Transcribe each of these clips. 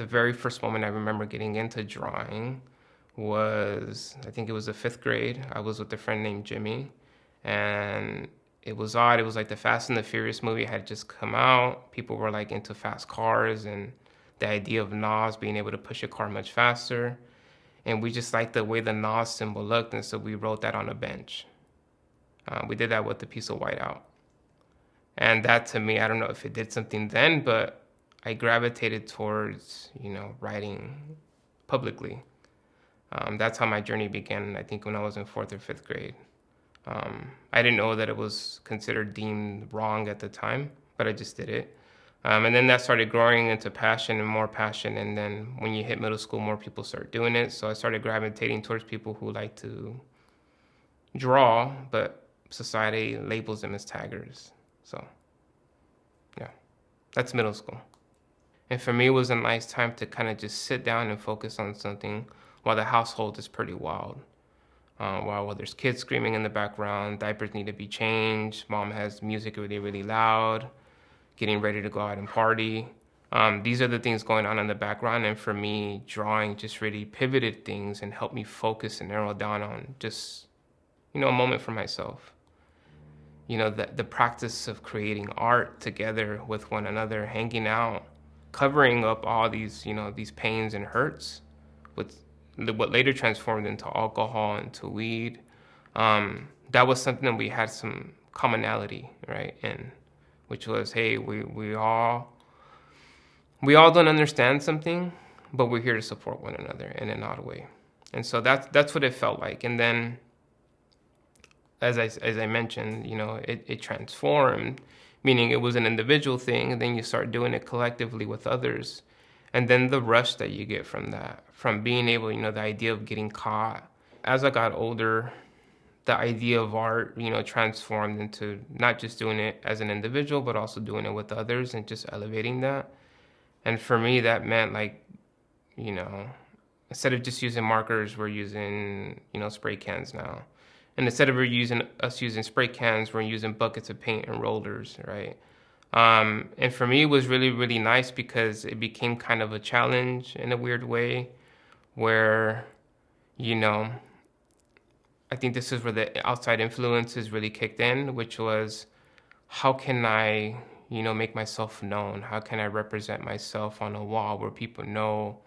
the very first moment I remember getting into drawing was, I think it was the 5th grade. I was with a friend named Jimmy, and it was odd. It was like the Fast and the Furious movie had just come out. People were like into fast cars and the idea of Nas being able to push a car much faster. And we just liked the way the Nas symbol looked, and so we wrote that on a bench. We did that with a piece of whiteout. And that to me, I don't know if it did something then, but I gravitated towards, writing publicly. That's how my journey began, I think, when I was in 4th or 5th grade. I didn't know that it was considered deemed wrong at the time, but I just did it. And then that started growing into passion and more passion. And then when you hit middle school, more people start doing it. So I started gravitating towards people who like to draw, but society labels them as taggers. So, yeah, that's middle school. And for me, it was a nice time to kind of just sit down and focus on something while the household is pretty wild. While there's kids screaming in the background, diapers need to be changed, mom has music really, really loud, getting ready to go out and party. These are the things going on in the background. And for me, drawing just really pivoted things and helped me focus and narrow down on just, a moment for myself. The practice of creating art together with one another, hanging out, covering up all these, these pains and hurts with what later transformed into alcohol, into weed. That was something that we had some commonality, right? And which was, hey, we all don't understand something, but we're here to support one another in an odd way. And so that's what it felt like. And then, as I mentioned, it transformed, meaning it was an individual thing, and then you start doing it collectively with others. And then the rush that you get from that, from being able, the idea of getting caught. As I got older, the idea of art, transformed into not just doing it as an individual, but also doing it with others and just elevating that. And for me, that meant instead of just using markers, we're using, spray cans now. And instead of us using spray cans, we're using buckets of paint and rollers, right? And for me, it was really, really nice because it became kind of a challenge in a weird way where, I think this is where the outside influences really kicked in, which was, how can I, make myself known? How can I represent myself on a wall where people know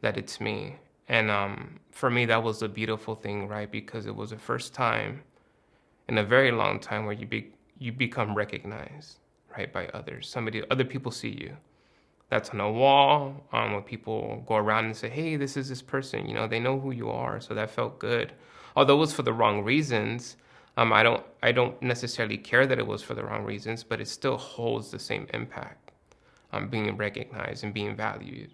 that it's me? And for me, that was a beautiful thing, right? Because it was the first time in a very long time where you become recognized, right, by others. Other people see you. That's on a wall. When people go around and say, "Hey, this is this person," they know who you are. So that felt good. Although it was for the wrong reasons, I don't necessarily care that it was for the wrong reasons, but it still holds the same impact, being recognized and being valued.